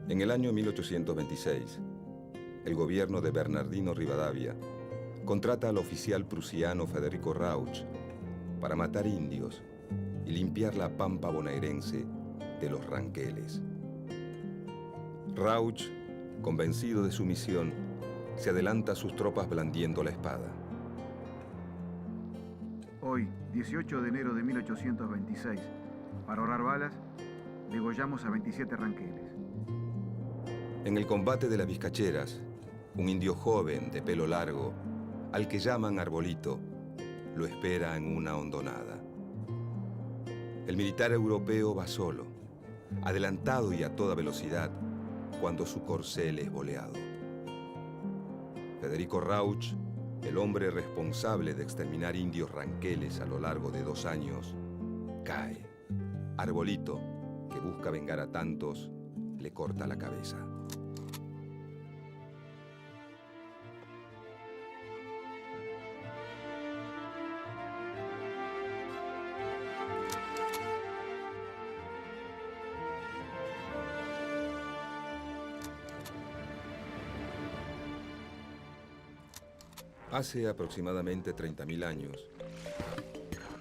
En el año 1826, el gobierno de Bernardino Rivadavia contrata al oficial prusiano Federico Rauch para matar indios y limpiar la pampa bonaerense de los ranqueles. Rauch, convencido de su misión, se adelanta a sus tropas blandiendo la espada. Hoy, 18 de enero de 1826, para ahorrar balas, degollamos a 27 ranqueles. En el combate de las Vizcacheras, un indio joven de pelo largo, al que llaman Arbolito, lo espera en una hondonada. El militar europeo va solo, adelantado y a toda velocidad, cuando su corcel es boleado. Federico Rauch, el hombre responsable de exterminar indios ranqueles a lo largo de 2 años, cae. Arbolito, que busca vengar a tantos, le corta la cabeza. Hace aproximadamente 30.000 años,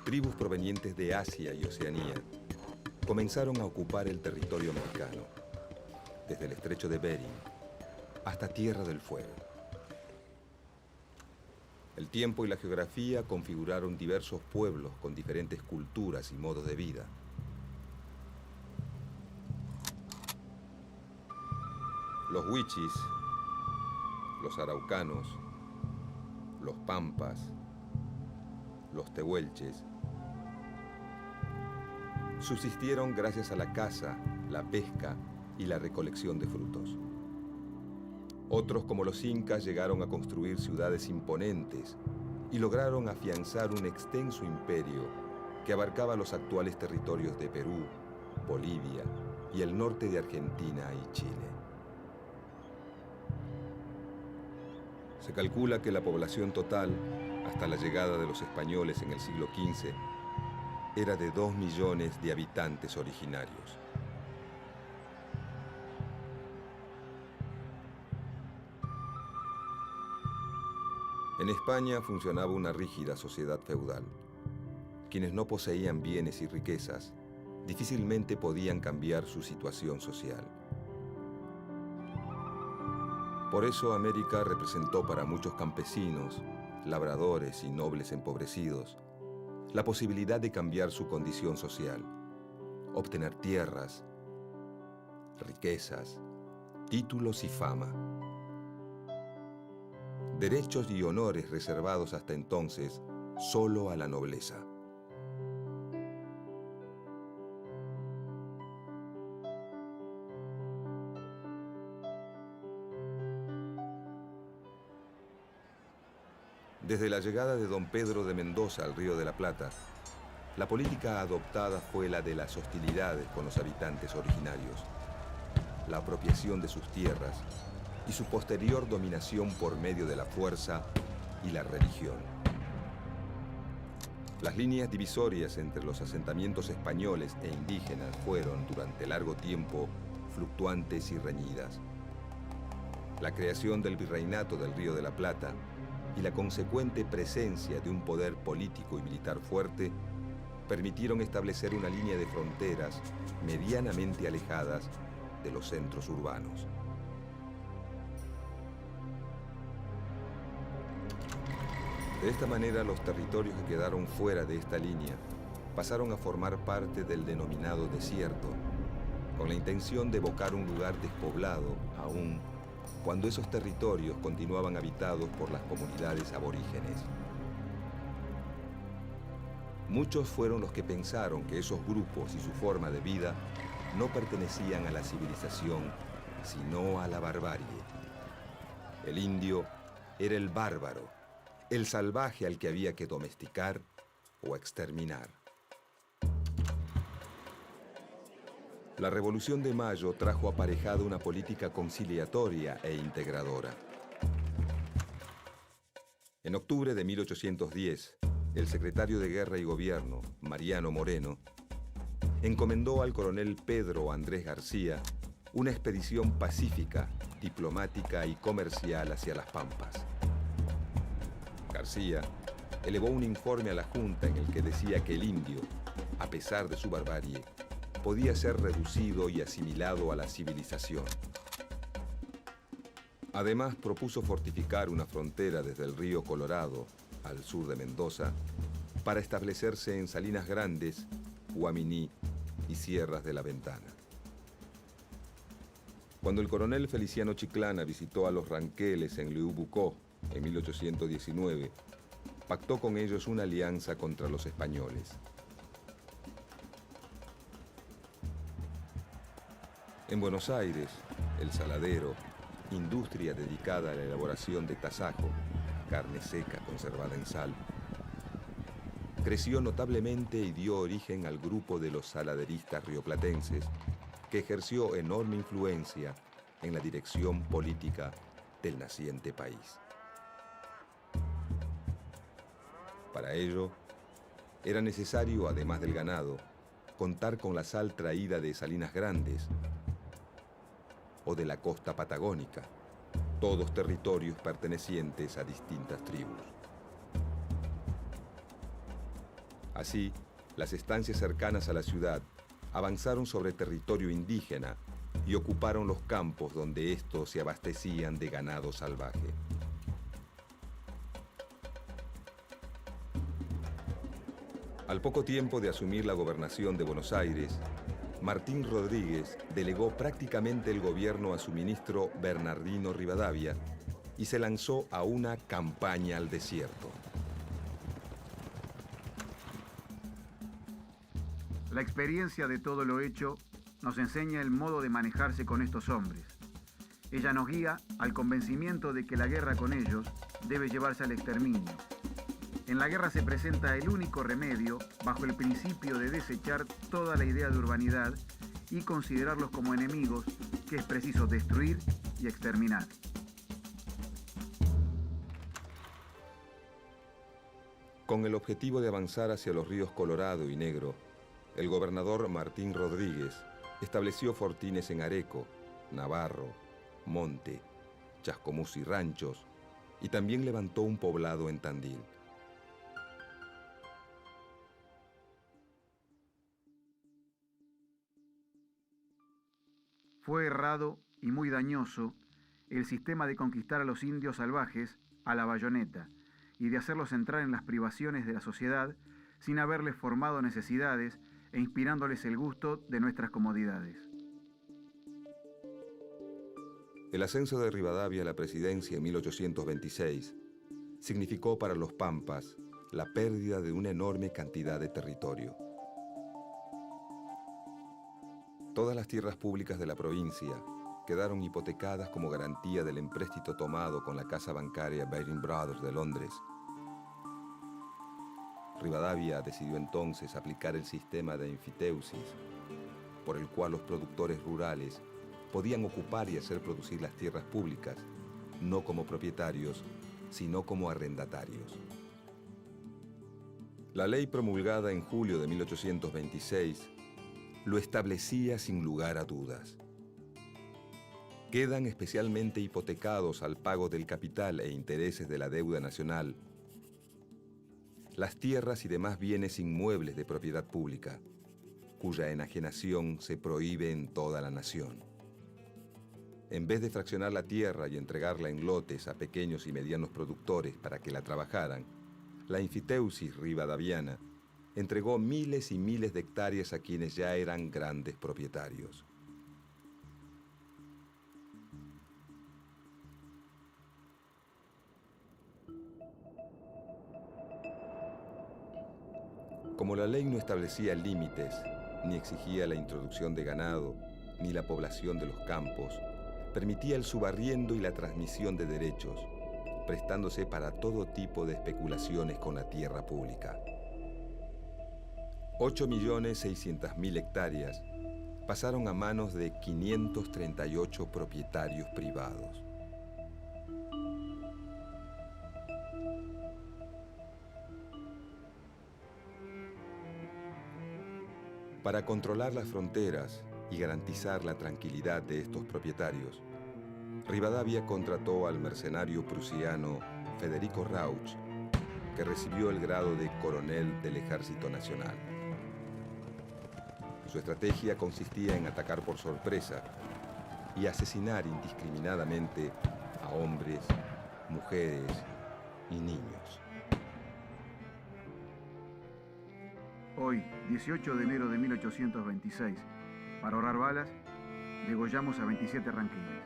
tribus provenientes de Asia y Oceanía comenzaron a ocupar el territorio americano, desde el estrecho de Bering hasta Tierra del Fuego. El tiempo y la geografía configuraron diversos pueblos con diferentes culturas y modos de vida. Los huichis, los araucanos, los pampas, los tehuelches, subsistieron gracias a la caza, la pesca y la recolección de frutos. Otros, como los incas, llegaron a construir ciudades imponentes y lograron afianzar un extenso imperio que abarcaba los actuales territorios de Perú, Bolivia y el norte de Argentina y Chile. Se calcula que la población total, hasta la llegada de los españoles en el siglo XV, era de 2 millones de habitantes originarios. En España funcionaba una rígida sociedad feudal. Quienes no poseían bienes y riquezas difícilmente podían cambiar su situación social. Por eso América representó para muchos campesinos, labradores y nobles empobrecidos la posibilidad de cambiar su condición social, obtener tierras, riquezas, títulos y fama. Derechos y honores reservados hasta entonces solo a la nobleza. Desde la llegada de don Pedro de Mendoza al Río de la Plata, la política adoptada fue la de las hostilidades con los habitantes originarios, la apropiación de sus tierras y su posterior dominación por medio de la fuerza y la religión. Las líneas divisorias entre los asentamientos españoles e indígenas fueron, durante largo tiempo, fluctuantes y reñidas. La creación del Virreinato del Río de la Plata y la consecuente presencia de un poder político y militar fuerte permitieron establecer una línea de fronteras medianamente alejadas de los centros urbanos. De esta manera, los territorios que quedaron fuera de esta línea pasaron a formar parte del denominado desierto, con la intención de evocar un lugar despoblado aún cuando esos territorios continuaban habitados por las comunidades aborígenes. Muchos fueron los que pensaron que esos grupos y su forma de vida no pertenecían a la civilización, sino a la barbarie. El indio era el bárbaro, el salvaje al que había que domesticar o exterminar. La Revolución de Mayo trajo aparejada una política conciliatoria e integradora. En octubre de 1810, el secretario de Guerra y Gobierno, Mariano Moreno, encomendó al coronel Pedro Andrés García una expedición pacífica, diplomática y comercial hacia las Pampas. García elevó un informe a la Junta en el que decía que el indio, a pesar de su barbarie, podía ser reducido y asimilado a la civilización. Además, propuso fortificar una frontera desde el río Colorado, al sur de Mendoza, para establecerse en Salinas Grandes, Guaminí y Sierras de la Ventana. Cuando el coronel Feliciano Chiclana visitó a los Ranqueles en Leubucó en 1819, pactó con ellos una alianza contra los españoles. En Buenos Aires, El Saladero, industria dedicada a la elaboración de tasajo, carne seca conservada en sal, creció notablemente y dio origen al grupo de los saladeristas rioplatenses, que ejerció enorme influencia en la dirección política del naciente país. Para ello, era necesario, además del ganado, contar con la sal traída de Salinas Grandes o de la costa patagónica, todos territorios pertenecientes a distintas tribus. Así, las estancias cercanas a la ciudad avanzaron sobre territorio indígena y ocuparon los campos donde estos se abastecían de ganado salvaje. Al poco tiempo de asumir la gobernación de Buenos Aires, Martín Rodríguez delegó prácticamente el gobierno a su ministro Bernardino Rivadavia y se lanzó a una campaña al desierto. La experiencia de todo lo hecho nos enseña el modo de manejarse con estos hombres. Ella nos guía al convencimiento de que la guerra con ellos debe llevarse al exterminio. En la guerra se presenta el único remedio bajo el principio de desechar toda la idea de urbanidad y considerarlos como enemigos que es preciso destruir y exterminar. Con el objetivo de avanzar hacia los ríos Colorado y Negro, el gobernador Martín Rodríguez estableció fortines en Areco, Navarro, Monte, Chascomús y Ranchos, y también levantó un poblado en Tandil. Fue errado y muy dañoso el sistema de conquistar a los indios salvajes a la bayoneta y de hacerlos entrar en las privaciones de la sociedad sin haberles formado necesidades e inspirándoles el gusto de nuestras comodidades. El ascenso de Rivadavia a la presidencia en 1826 significó para los Pampas la pérdida de una enorme cantidad de territorio. Todas las tierras públicas de la provincia quedaron hipotecadas como garantía del empréstito tomado con la casa bancaria Baring Brothers de Londres. Rivadavia decidió entonces aplicar el sistema de enfiteusis, por el cual los productores rurales podían ocupar y hacer producir las tierras públicas, no como propietarios, sino como arrendatarios. La ley promulgada en julio de 1826 lo establecía sin lugar a dudas. Quedan especialmente hipotecados al pago del capital e intereses de la deuda nacional las tierras y demás bienes inmuebles de propiedad pública, cuya enajenación se prohíbe en toda la nación. En vez de fraccionar la tierra y entregarla en lotes a pequeños y medianos productores para que la trabajaran, la enfiteusis rivadaviana entregó miles y miles de hectáreas a quienes ya eran grandes propietarios. Como la ley no establecía límites, ni exigía la introducción de ganado, ni la población de los campos, permitía el subarriendo y la transmisión de derechos, prestándose para todo tipo de especulaciones con la tierra pública. 8.600.000 hectáreas pasaron a manos de 538 propietarios privados. Para controlar las fronteras y garantizar la tranquilidad de estos propietarios, Rivadavia contrató al mercenario prusiano Federico Rauch, que recibió el grado de coronel del Ejército Nacional. Su estrategia consistía en atacar por sorpresa y asesinar indiscriminadamente a hombres, mujeres y niños. Hoy, 18 de enero de 1826, para ahorrar balas, degollamos a 27 ranqueles.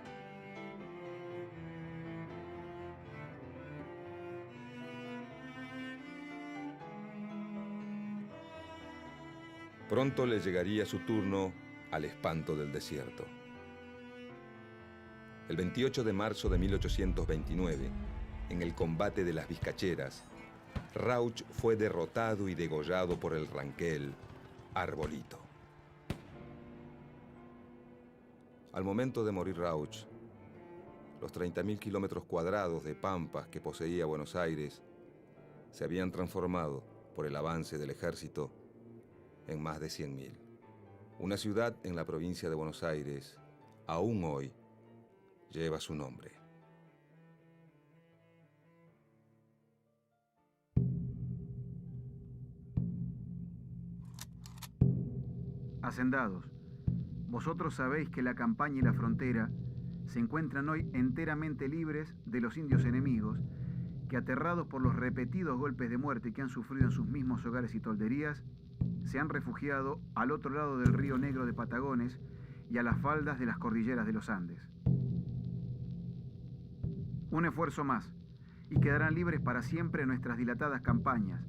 Pronto le llegaría su turno al espanto del desierto. El 28 de marzo de 1829, en el combate de las Vizcacheras, Rauch fue derrotado y degollado por el ranquel Arbolito. Al momento de morir Rauch, los 30.000 kilómetros cuadrados de pampas que poseía Buenos Aires se habían transformado, por el avance del ejército, en más de 100.000. Una ciudad en la provincia de Buenos Aires, aún hoy, lleva su nombre. Hacendados, vosotros sabéis que la campaña y la frontera se encuentran hoy enteramente libres de los indios enemigos que, aterrados por los repetidos golpes de muerte que han sufrido en sus mismos hogares y tolderías, se han refugiado al otro lado del río Negro de Patagones y a las faldas de las cordilleras de los Andes. Un esfuerzo más, y quedarán libres para siempre nuestras dilatadas campañas,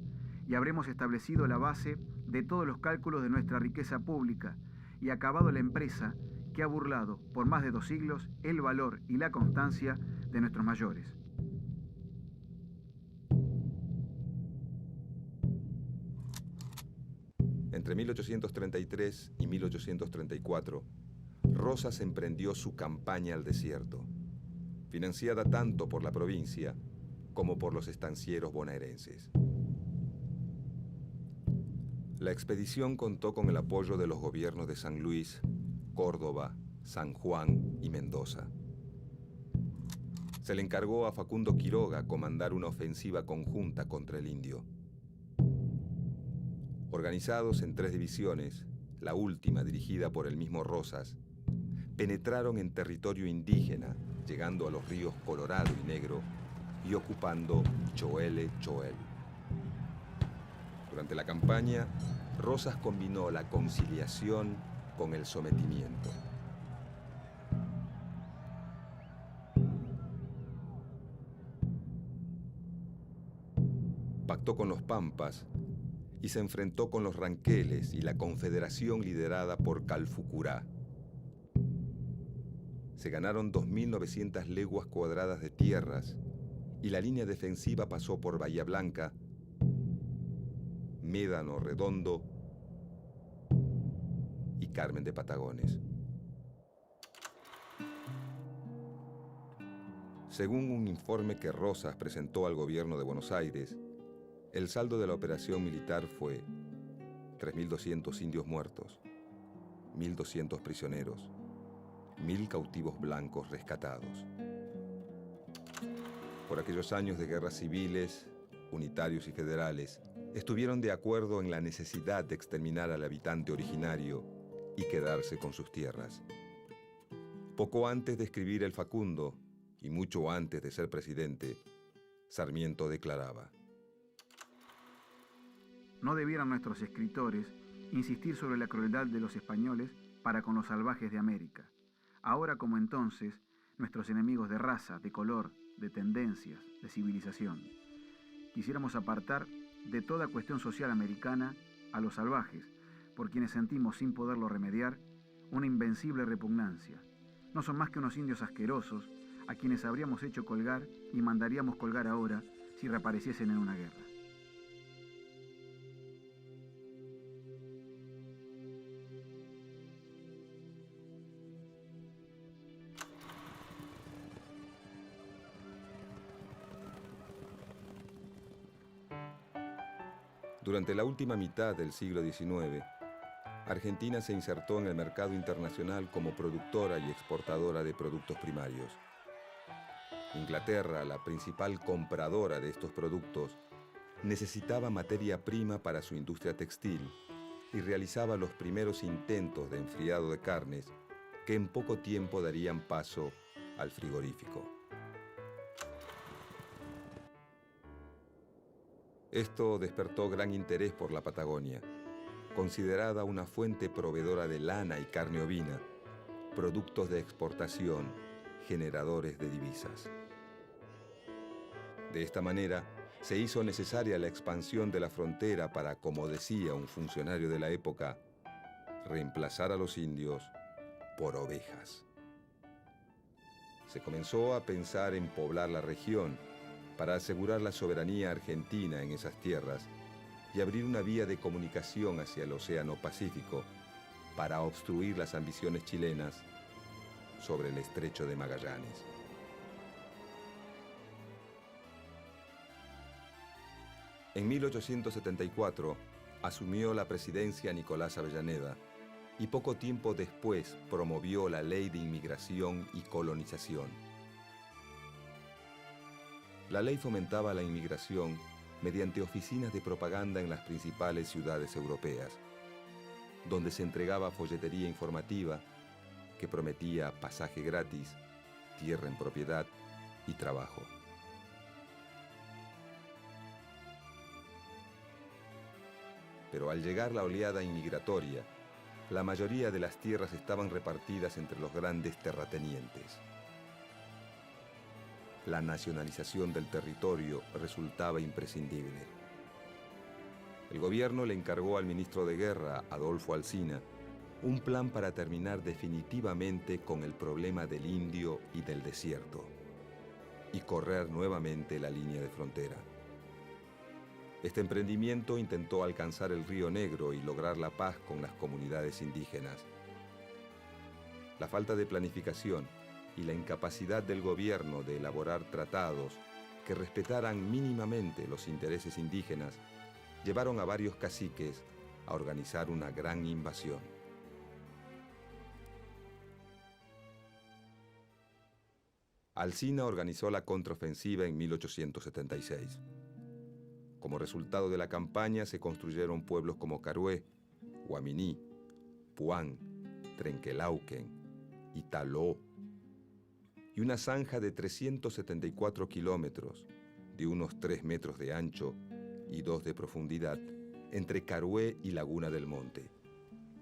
y habremos establecido la base de todos los cálculos de nuestra riqueza pública, y acabado la empresa que ha burlado por más de 2 siglos el valor y la constancia de nuestros mayores. Entre 1833 y 1834, Rosas emprendió su campaña al desierto, financiada tanto por la provincia como por los estancieros bonaerenses. La expedición contó con el apoyo de los gobiernos de San Luis, Córdoba, San Juan y Mendoza. Se le encargó a Facundo Quiroga comandar una ofensiva conjunta contra el indio. Organizados en 3 divisiones, la última dirigida por el mismo Rosas, penetraron en territorio indígena, llegando a los ríos Colorado y Negro y ocupando Choele Choel. Durante la campaña, Rosas combinó la conciliación con el sometimiento. Pactó con los Pampas y se enfrentó con los ranqueles y la confederación liderada por Calfucurá. Se ganaron 2.900 leguas cuadradas de tierras y la línea defensiva pasó por Bahía Blanca, Médano Redondo y Carmen de Patagones. Según un informe que Rosas presentó al gobierno de Buenos Aires, el saldo de la operación militar fue 3.200 indios muertos, 1.200 prisioneros, 1.000 cautivos blancos rescatados. Por aquellos años de guerras civiles, unitarios y federales, estuvieron de acuerdo en la necesidad de exterminar al habitante originario y quedarse con sus tierras. Poco antes de escribir el Facundo, y mucho antes de ser presidente, Sarmiento declaraba: No debieran nuestros escritores insistir sobre la crueldad de los españoles para con los salvajes de América. Ahora como entonces, nuestros enemigos de raza, de color, de tendencias, de civilización. Quisiéramos apartar de toda cuestión social americana a los salvajes, por quienes sentimos, sin poderlo remediar, una invencible repugnancia. No son más que unos indios asquerosos a quienes habríamos hecho colgar y mandaríamos colgar ahora si reapareciesen en una guerra. Durante la última mitad del siglo XIX, Argentina se insertó en el mercado internacional como productora y exportadora de productos primarios. Inglaterra, la principal compradora de estos productos, necesitaba materia prima para su industria textil y realizaba los primeros intentos de enfriado de carnes que en poco tiempo darían paso al frigorífico. Esto despertó gran interés por la Patagonia, considerada una fuente proveedora de lana y carne ovina, productos de exportación, generadores de divisas. De esta manera, se hizo necesaria la expansión de la frontera para, como decía un funcionario de la época, reemplazar a los indios por ovejas. Se comenzó a pensar en poblar la región para asegurar la soberanía argentina en esas tierras y abrir una vía de comunicación hacia el Océano Pacífico para obstruir las ambiciones chilenas sobre el Estrecho de Magallanes. En 1874 asumió la presidencia Nicolás Avellaneda y poco tiempo después promovió la Ley de Inmigración y Colonización. La ley fomentaba la inmigración mediante oficinas de propaganda en las principales ciudades europeas, donde se entregaba folletería informativa que prometía pasaje gratis, tierra en propiedad y trabajo. Pero al llegar la oleada inmigratoria, la mayoría de las tierras estaban repartidas entre los grandes terratenientes. La nacionalización del territorio resultaba imprescindible. El gobierno le encargó al ministro de Guerra, Adolfo Alsina, un plan para terminar definitivamente con el problema del indio y del desierto y correr nuevamente la línea de frontera. Este emprendimiento intentó alcanzar el Río Negro y lograr la paz con las comunidades indígenas. La falta de planificación y la incapacidad del gobierno de elaborar tratados que respetaran mínimamente los intereses indígenas llevaron a varios caciques a organizar una gran invasión. Alsina organizó la contraofensiva en 1876. Como resultado de la campaña se construyeron pueblos como Carué, Guaminí, Puán, Trenquelauquen, Italó, y una zanja de 374 kilómetros, de unos 3 metros de ancho y 2 de profundidad, entre Carué y Laguna del Monte,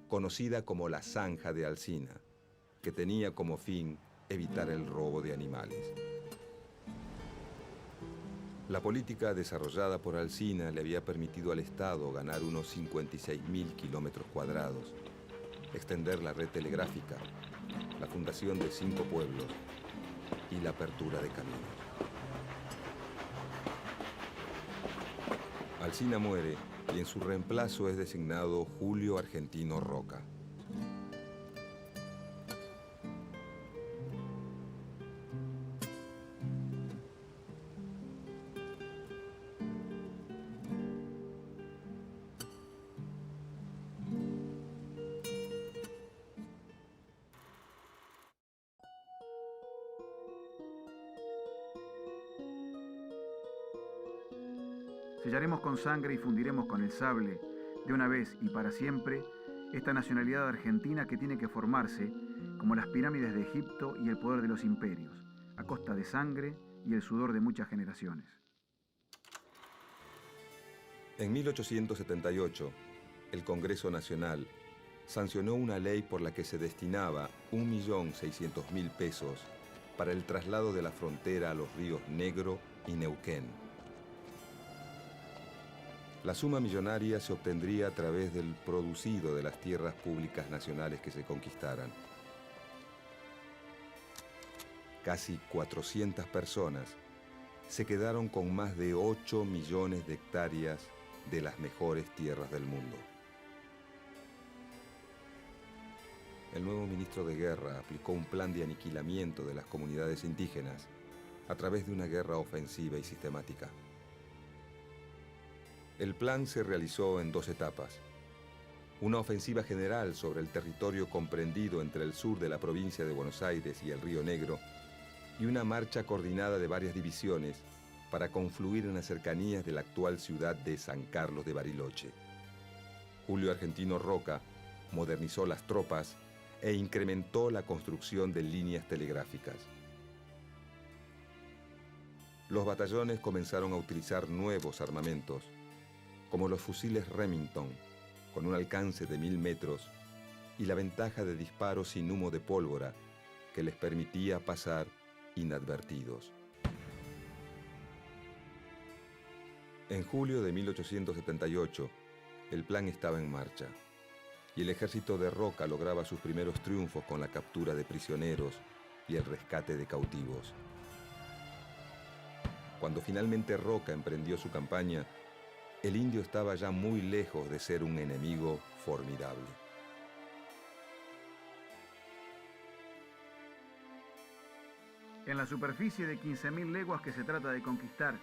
conocida como la Zanja de Alsina, que tenía como fin evitar el robo de animales. La política desarrollada por Alsina le había permitido al Estado ganar unos 56.000 kilómetros cuadrados, extender la red telegráfica, la fundación de 5 pueblos y la apertura de caminos. Alsina muere y en su reemplazo es designado Julio Argentino Roca. Sellaremos con sangre y fundiremos con el sable, de una vez y para siempre, esta nacionalidad argentina que tiene que formarse como las pirámides de Egipto y el poder de los imperios, a costa de sangre y el sudor de muchas generaciones. En 1878, el Congreso Nacional sancionó una ley por la que se destinaba 1.600.000 pesos para el traslado de la frontera a los ríos Negro y Neuquén. La suma millonaria se obtendría a través del producido de las tierras públicas nacionales que se conquistaran. Casi 400 personas se quedaron con más de 8 millones de hectáreas de las mejores tierras del mundo. El nuevo ministro de Guerra aplicó un plan de aniquilamiento de las comunidades indígenas a través de una guerra ofensiva y sistemática. El plan se realizó en 2 etapas. Una ofensiva general sobre el territorio comprendido entre el sur de la provincia de Buenos Aires y el Río Negro, y una marcha coordinada de varias divisiones para confluir en las cercanías de la actual ciudad de San Carlos de Bariloche. Julio Argentino Roca modernizó las tropas e incrementó la construcción de líneas telegráficas. Los batallones comenzaron a utilizar nuevos armamentos, como los fusiles Remington, con un alcance de 1000 metros y la ventaja de disparo sin humo de pólvora que les permitía pasar inadvertidos. En julio de 1878, el plan estaba en marcha y el ejército de Roca lograba sus primeros triunfos con la captura de prisioneros y el rescate de cautivos. Cuando finalmente Roca emprendió su campaña, el indio estaba ya muy lejos de ser un enemigo formidable. En la superficie de 15.000 leguas que se trata de conquistar,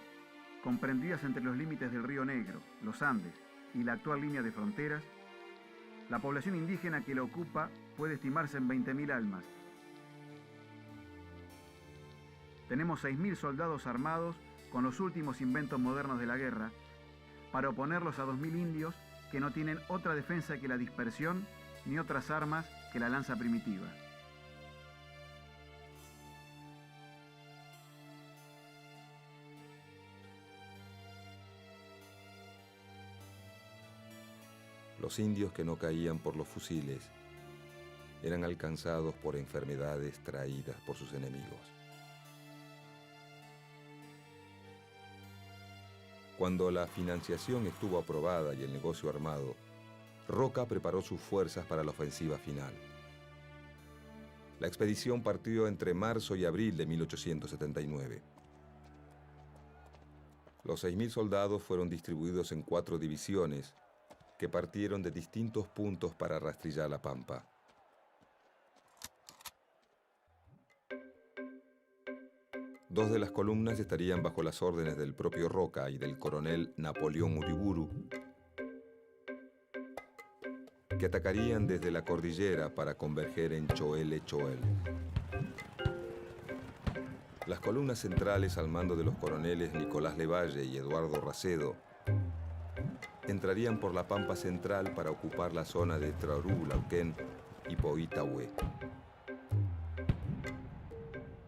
comprendidas entre los límites del Río Negro, los Andes y la actual línea de fronteras, la población indígena que la ocupa puede estimarse en 20.000 almas. Tenemos 6.000 soldados armados con los últimos inventos modernos de la guerra para oponerlos a 2.000 indios que no tienen otra defensa que la dispersión ni otras armas que la lanza primitiva. Los indios que no caían por los fusiles eran alcanzados por enfermedades traídas por sus enemigos. Cuando la financiación estuvo aprobada y el negocio armado, Roca preparó sus fuerzas para la ofensiva final. La expedición partió entre marzo y abril de 1879. Los 6.000 soldados fueron distribuidos en 4 divisiones que partieron de distintos puntos para rastrillar la pampa. Dos de las columnas estarían bajo las órdenes del propio Roca y del coronel Napoleón Uriburu, que atacarían desde la cordillera para converger en Choel-Choel. Las columnas centrales, al mando de los coroneles Nicolás Levalle y Eduardo Racedo, entrarían por la pampa central para ocupar la zona de Traorú, Lauquén y Poitahue.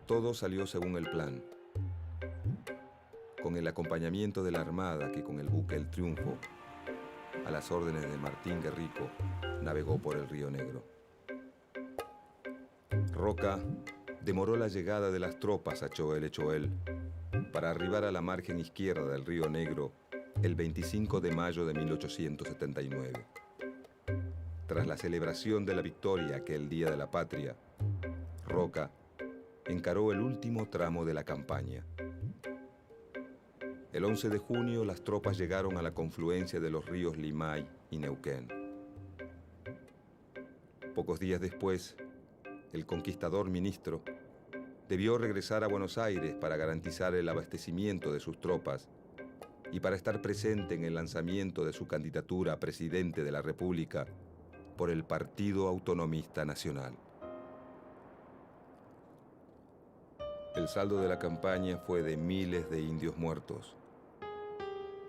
Todo salió según el plan, con el acompañamiento de la Armada que con el buque El Triunfo, a las órdenes de Martín Guerrico, navegó por el Río Negro. Roca demoró la llegada de las tropas a Choel-Choel para arribar a la margen izquierda del Río Negro el 25 de mayo de 1879. Tras la celebración de la victoria aquel Día de la Patria, Roca encaró el último tramo de la campaña. El 11 de junio las tropas llegaron a la confluencia de los ríos Limay y Neuquén. Pocos días después, el conquistador ministro debió regresar a Buenos Aires para garantizar el abastecimiento de sus tropas y para estar presente en el lanzamiento de su candidatura a presidente de la República por el Partido Autonomista Nacional. El saldo de la campaña fue de miles de indios muertos,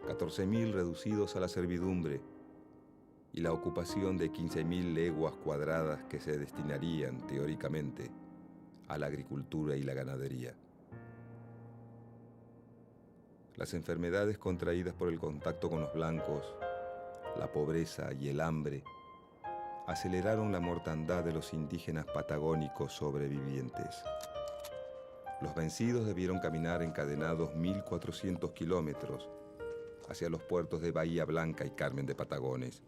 14.000 reducidos a la servidumbre y la ocupación de 15.000 leguas cuadradas que se destinarían, teóricamente, a la agricultura y la ganadería. Las enfermedades contraídas por el contacto con los blancos, la pobreza y el hambre aceleraron la mortandad de los indígenas patagónicos sobrevivientes. Los vencidos debieron caminar encadenados 1.400 kilómetros hacia los puertos de Bahía Blanca y Carmen de Patagones.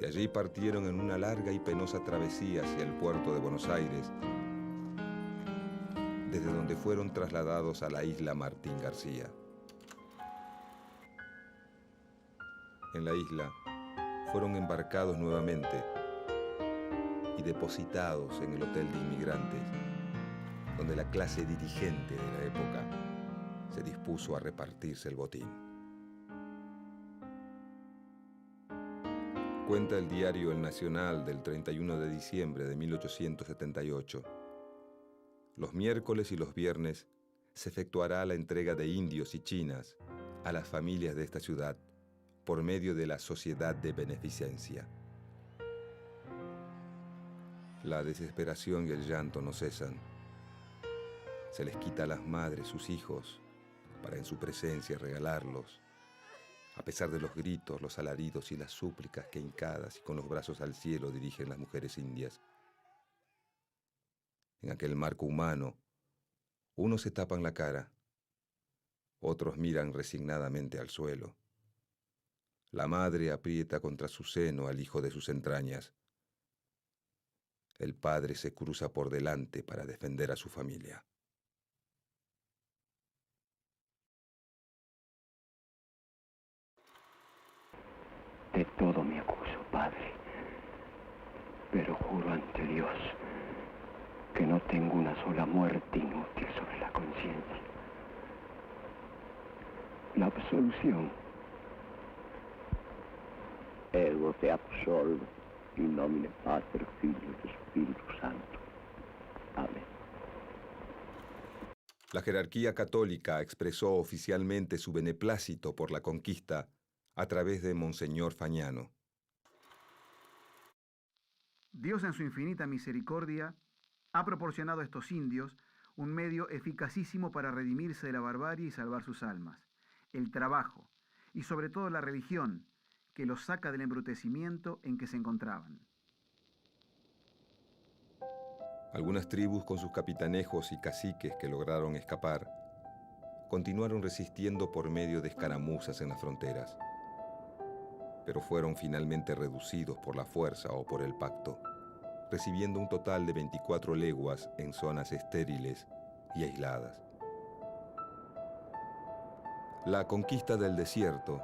De allí partieron en una larga y penosa travesía hacia el puerto de Buenos Aires, desde donde fueron trasladados a la isla Martín García. En la isla fueron embarcados nuevamente y depositados en el Hotel de Inmigrantes, donde la clase dirigente de la época se dispuso a repartirse el botín. Cuenta el diario El Nacional del 31 de diciembre de 1878. Los miércoles y los viernes se efectuará la entrega de indios y chinas a las familias de esta ciudad por medio de la Sociedad de Beneficencia. La desesperación y el llanto no cesan. Se les quita a las madres sus hijos para en su presencia regalarlos, a pesar de los gritos, los alaridos y las súplicas que hincadas y con los brazos al cielo dirigen las mujeres indias. En aquel marco humano, unos se tapan la cara, otros miran resignadamente al suelo. La madre aprieta contra su seno al hijo de sus entrañas. El padre se cruza por delante para defender a su familia. De todo me acuso, Padre, pero juro ante Dios que no tengo una sola muerte inútil sobre la conciencia. La absolución. Ego te absolvo, in nomine Pater, Figlio e Spiritus Santo. Amén. La jerarquía católica expresó oficialmente su beneplácito por la conquista a través de Monseñor Fagnano. Dios en su infinita misericordia ha proporcionado a estos indios un medio eficacísimo para redimirse de la barbarie y salvar sus almas: el trabajo y sobre todo la religión, que los saca del embrutecimiento en que se encontraban. Algunas tribus con sus capitanejos y caciques que lograron escapar continuaron resistiendo por medio de escaramuzas en las fronteras, pero fueron finalmente reducidos por la fuerza o por el pacto, recibiendo un total de 24 leguas en zonas estériles y aisladas. La conquista del desierto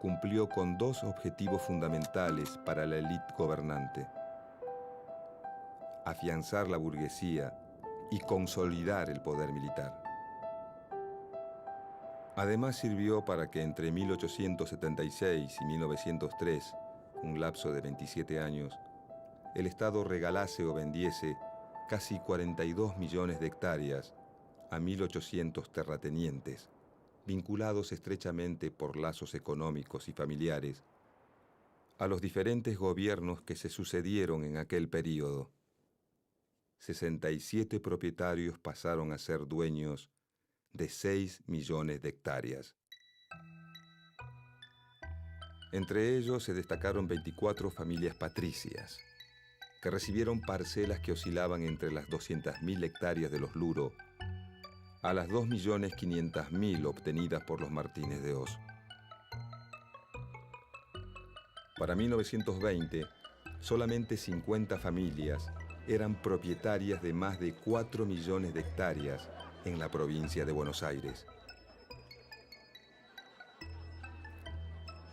cumplió con dos objetivos fundamentales para la élite gobernante: afianzar la burguesía y consolidar el poder militar. Además sirvió para que entre 1876 y 1903, un lapso de 27 años, el Estado regalase o vendiese casi 42 millones de hectáreas a 1.800 terratenientes, vinculados estrechamente por lazos económicos y familiares, a los diferentes gobiernos que se sucedieron en aquel período. 67 propietarios pasaron a ser dueños de 6 millones de hectáreas. Entre ellos se destacaron 24 familias patricias, que recibieron parcelas que oscilaban entre las 200.000 hectáreas de los Luro a las 2.500.000 obtenidas por los Martínez de Hoz. Para 1920, solamente 50 familias eran propietarias de más de 4 millones de hectáreas en la provincia de Buenos Aires.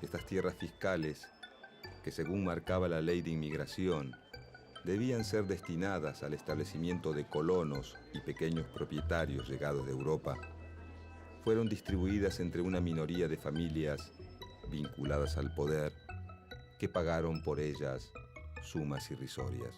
Estas tierras fiscales, que según marcaba la ley de inmigración, debían ser destinadas al establecimiento de colonos y pequeños propietarios llegados de Europa, fueron distribuidas entre una minoría de familias vinculadas al poder que pagaron por ellas sumas irrisorias.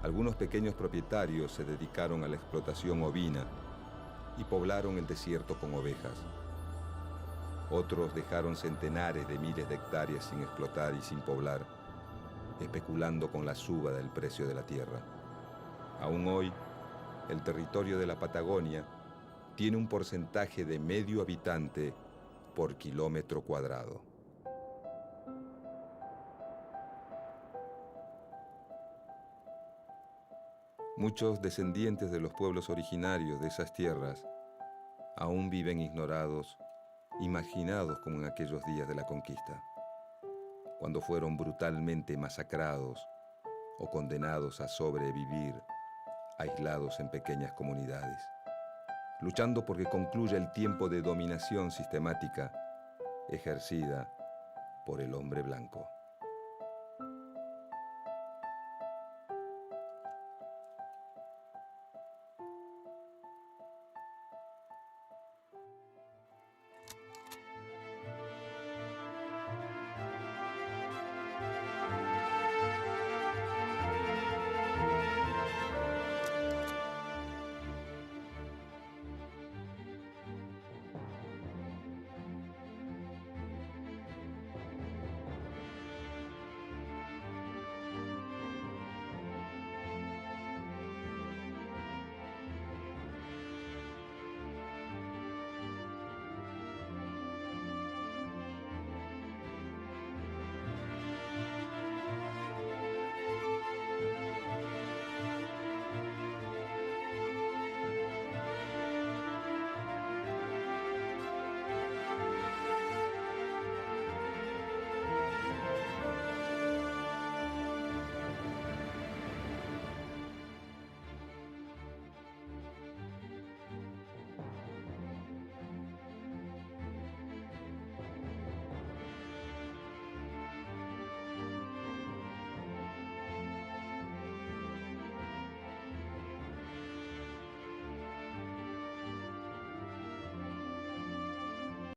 Algunos pequeños propietarios se dedicaron a la explotación ovina y poblaron el desierto con ovejas. Otros dejaron centenares de miles de hectáreas sin explotar y sin poblar, especulando con la suba del precio de la tierra. Aún hoy, el territorio de la Patagonia tiene un porcentaje de medio habitante por kilómetro cuadrado. Muchos descendientes de los pueblos originarios de esas tierras aún viven ignorados y marginados como en aquellos días de la conquista, cuando fueron brutalmente masacrados o condenados a sobrevivir, aislados en pequeñas comunidades, luchando porque concluya el tiempo de dominación sistemática ejercida por el hombre blanco.